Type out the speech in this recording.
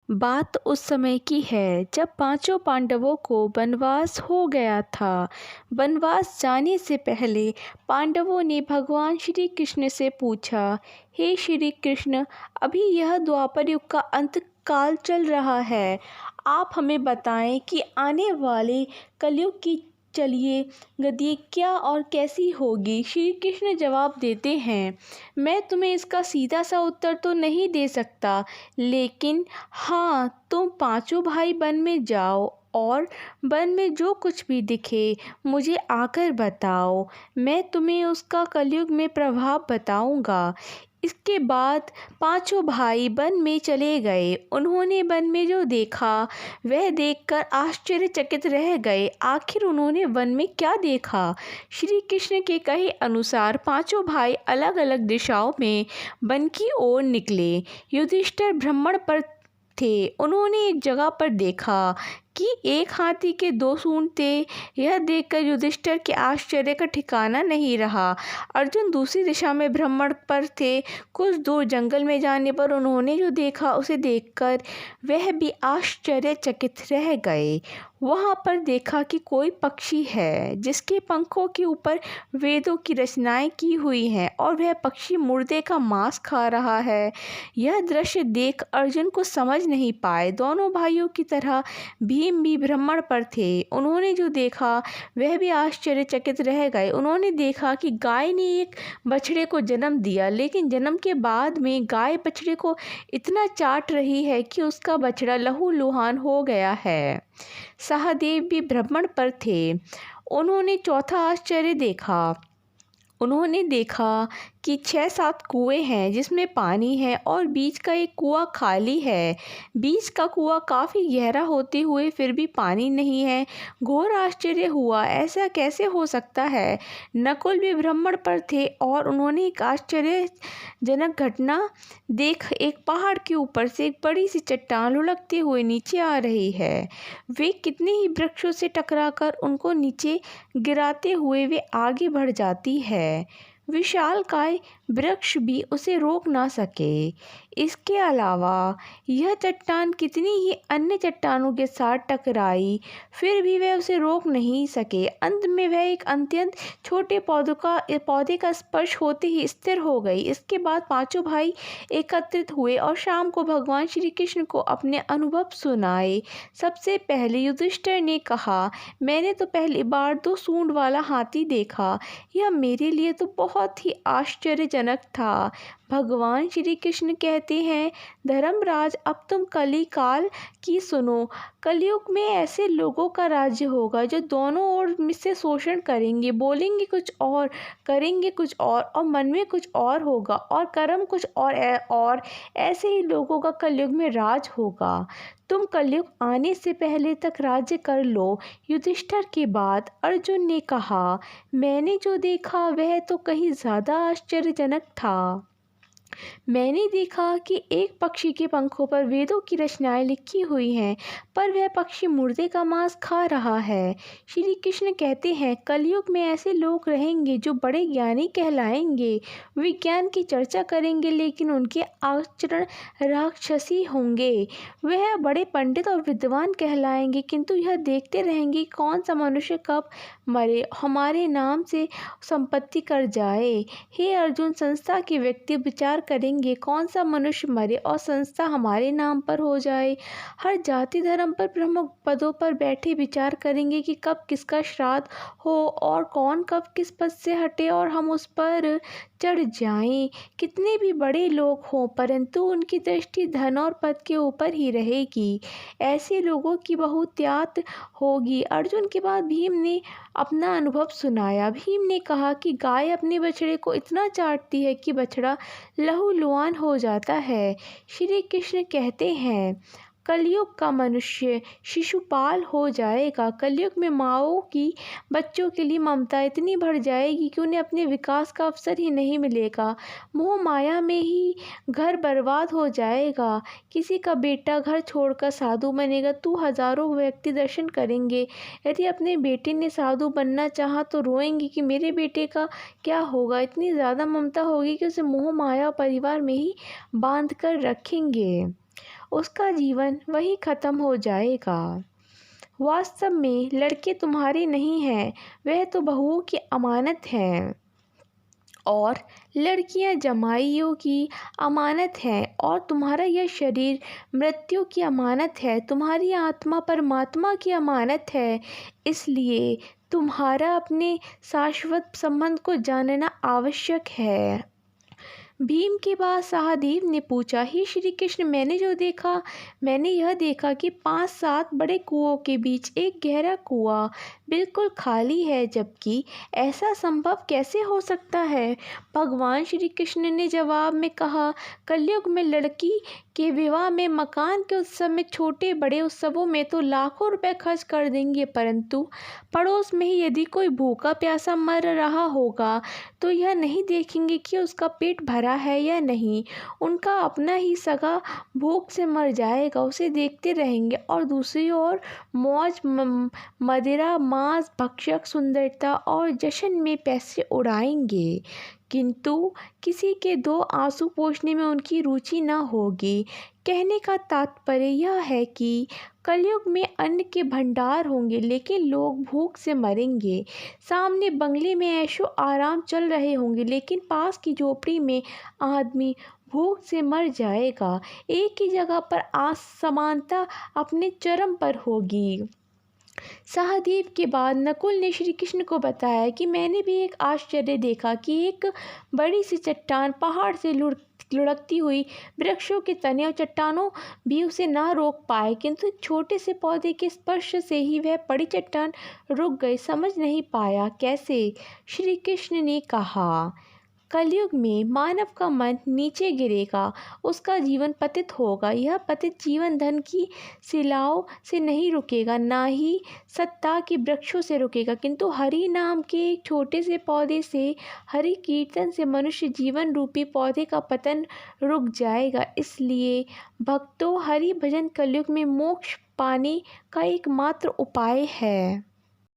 बात उस समय की है जब पांचों पांडवों को वनवास हो गया था। वनवास जाने से पहले पांडवों ने भगवान श्री कृष्ण से पूछा, हे श्री कृष्ण, अभी यह द्वापर युग का अंत काल चल रहा है। आप हमें बताएं कि आने वाले कलयुग की चलिए गति क्या और कैसी होगी। श्री कृष्ण जवाब देते हैं, मैं तुम्हें इसका सीधा सा उत्तर तो नहीं दे सकता, लेकिन हाँ, तुम पांचों भाई वन में जाओ और वन में जो कुछ भी दिखे मुझे आकर बताओ। मैं तुम्हें उसका कलयुग में प्रभाव बताऊंगा। इसके बाद पांचों भाई वन में चले गए। उन्होंने वन में जो देखा वह देखकर आश्चर्यचकित रह गए। आखिर उन्होंने वन में क्या देखा? श्री कृष्ण के कहे अनुसार पांचों भाई अलग अलग दिशाओं में वन की ओर निकले। युधिष्ठिर भ्रमण पर थे। उन्होंने एक जगह पर देखा कि एक हाथी के दो सूंड थे। यह देखकर युधिष्ठिर के आश्चर्य का ठिकाना नहीं रहा। अर्जुन दूसरी दिशा में भ्रमण पर थे। कुछ दूर जंगल में जाने पर उन्होंने जो देखा उसे देखकर वह भी आश्चर्यचकित रह गए। वहाँ पर देखा कि कोई पक्षी है जिसके पंखों के ऊपर वेदों की रचनाएं की हुई हैं और वह पक्षी मुर्दे का मांस खा रहा है। यह दृश्य देख अर्जुन को समझ नहीं पाए। दोनों भाइयों की तरह भीम भी भ्रमण पर थे। उन्होंने जो देखा वह भी आश्चर्यचकित रह गए। उन्होंने देखा कि गाय ने एक बछड़े को जन्म दिया, लेकिन जन्म के बाद में गाय बछड़े को इतना चाट रही है कि उसका बछड़ा लहूलुहान हो गया है। सहदेव भी भ्रमण पर थे। उन्होंने चौथा आश्चर्य देखा। उन्होंने देखा कि 6-7 कुएं हैं जिसमें पानी है और बीच का एक कुआं खाली है। बीच का कुआं काफ़ी गहरा होते हुए फिर भी पानी नहीं है। घोर आश्चर्य हुआ, ऐसा कैसे हो सकता है। नकुल भी भ्रमण पर थे और उन्होंने एक आश्चर्यजनक घटना देख एक पहाड़ के ऊपर से एक बड़ी सी चट्टान लुढ़कते हुए नीचे आ रही है। वे कितने ही वृक्षों से टकराकर उनको नीचे गिराते हुए वे आगे बढ़ जाती है। विशालकाय वृक्ष भी उसे रोक ना सके। इसके अलावा यह चट्टान कितनी ही अन्य चट्टानों के साथ टकराई, फिर भी वह उसे रोक नहीं सके। अंत में वह एक अत्यंत छोटे पौधे का स्पर्श होते ही स्थिर हो गई। इसके बाद पांचों भाई एकत्रित हुए और शाम को भगवान श्री कृष्ण को अपने अनुभव सुनाए। सबसे पहले युधिष्ठिर ने कहा, मैंने तो पहली बार 2 सूंड वाला हाथी देखा। यह मेरे लिए तो बहुत ही आश्चर्यजनक था। भगवान श्री कृष्ण कहते हैं, धर्मराज, अब तुम कली काल की सुनो। कलयुग में ऐसे लोगों का राज्य होगा जो दोनों ओर से शोषण करेंगे, बोलेंगे कुछ और, करेंगे कुछ और मन में कुछ और होगा और कर्म कुछ और ऐसे ही लोगों का कलयुग में राज होगा। तुम कलयुग आने से पहले तक राज्य कर लो। युधिष्ठिर के बाद अर्जुन ने कहा, मैंने जो देखा वह तो कहीं ज़्यादा आश्चर्यजनक था। मैंने देखा कि एक पक्षी के पंखों पर वेदों की रचनाएं लिखी हुई हैं, पर वह पक्षी मुर्दे का मांस खा रहा है। श्री कृष्ण कहते हैं, कलयुग में ऐसे लोग रहेंगे जो बड़े ज्ञानी कहलाएंगे। विज्ञान की चर्चा करेंगे लेकिन उनके आचरण राक्षसी होंगे। वह बड़े पंडित और विद्वान कहलाएंगे, किंतु यह देखते रहेंगे कौन सा मनुष्य कब मरे, हमारे नाम से संपत्ति कर जाए। हे अर्जुन, संस्था के व्यक्ति विचार करेंगे कौन सा मनुष्य मरे और संस्था हमारे नाम पर हो जाए। हर जाति धर्म पर प्रमुख पदों पर बैठे विचार करेंगे कि कब किसका श्राद्ध हो और कौन कब किस पद से हटे और हम उस पर चढ़ जाएं। कितने भी बड़े लोग हों, परंतु उनकी दृष्टि धन और पद के ऊपर ही रहेगी। ऐसे लोगों की बहुतायत होगी। अर्जुन के बाद भीम ने अपना अनुभव सुनाया। भीम ने कहा कि गाय अपने बछड़े को इतना चाटती है कि बछड़ा लहूलुहान हो जाता है। श्री कृष्ण कहते हैं, कलयुग का मनुष्य शिशुपाल हो जाएगा। कलयुग में माँओं की बच्चों के लिए ममता इतनी बढ़ जाएगी कि उन्हें अपने विकास का अवसर ही नहीं मिलेगा। मोह माया में ही घर बर्बाद हो जाएगा। किसी का बेटा घर छोड़कर साधु बनेगा तो हजारों व्यक्ति दर्शन करेंगे। यदि अपने बेटे ने साधु बनना चाहा तो रोएंगे कि मेरे बेटे का क्या होगा। इतनी ज़्यादा ममता होगी कि उसे मोह माया और परिवार में ही बांध कर रखेंगे। उसका जीवन वही खत्म हो जाएगा। वास्तव में लड़के तुम्हारे नहीं हैं, वह तो बहुओं की अमानत हैं, और लड़कियां जमाइयों की अमानत है, और तुम्हारा यह शरीर मृत्यु की अमानत है, तुम्हारी आत्मा परमात्मा की अमानत है। इसलिए तुम्हारा अपने शाश्वत संबंध को जानना आवश्यक है। भीम के बाद सहदेव ने पूछा, हे श्री कृष्ण, मैंने यह देखा कि 5-7 बड़े कुओं के बीच एक गहरा कुआं बिल्कुल खाली है, जबकि ऐसा संभव कैसे हो सकता है? भगवान श्री कृष्ण ने जवाब में कहा, कलयुग में लड़की के विवाह में, मकान के उत्सव में, छोटे बड़े उत्सवों में तो लाखों रुपए खर्च कर देंगे, परंतु पड़ोस में ही यदि कोई भूखा प्यासा मर रहा होगा तो यह नहीं देखेंगे कि उसका पेट भरा है या नहीं। उनका अपना ही सगा भूख से मर जाएगा, उसे देखते रहेंगे, और दूसरी ओर मौज मदिरा, मांस, भक्षक, सुंदरता और जश्न में पैसे उड़ाएंगे, किंतु किसी के 2 आंसू पोंछने में उनकी रुचि न होगी। कहने का तात्पर्य यह है कि कलयुग में अन्न के भंडार होंगे, लेकिन लोग भूख से मरेंगे। सामने बंगले में ऐशो आराम चल रहे होंगे, लेकिन पास की झोपड़ी में आदमी भूख से मर जाएगा। एक ही जगह पर असमानता अपने चरम पर होगी। सहदेव के बाद नकुल ने श्री कृष्ण को बताया कि मैंने भी एक आश्चर्य देखा कि एक बड़ी सी चट्टान पहाड़ से लुढ़कती हुई, वृक्षों के तने और चट्टानों भी उसे ना रोक पाए, किंतु एक छोटे से पौधे के स्पर्श से ही वह बड़ी चट्टान रुक गई। समझ नहीं पाया कैसे। श्री कृष्ण ने कहा, कलयुग में मानव का मन नीचे गिरेगा, उसका जीवन पतित होगा। यह पतित जीवन धन की शिलाओं से नहीं रुकेगा, ना ही सत्ता के वृक्षों से रुकेगा, किंतु हरि नाम के एक छोटे से पौधे से, हरि कीर्तन से मनुष्य जीवन रूपी पौधे का पतन रुक जाएगा। इसलिए भक्तों, हरि भजन कलयुग में मोक्ष पाने का एकमात्र उपाय है।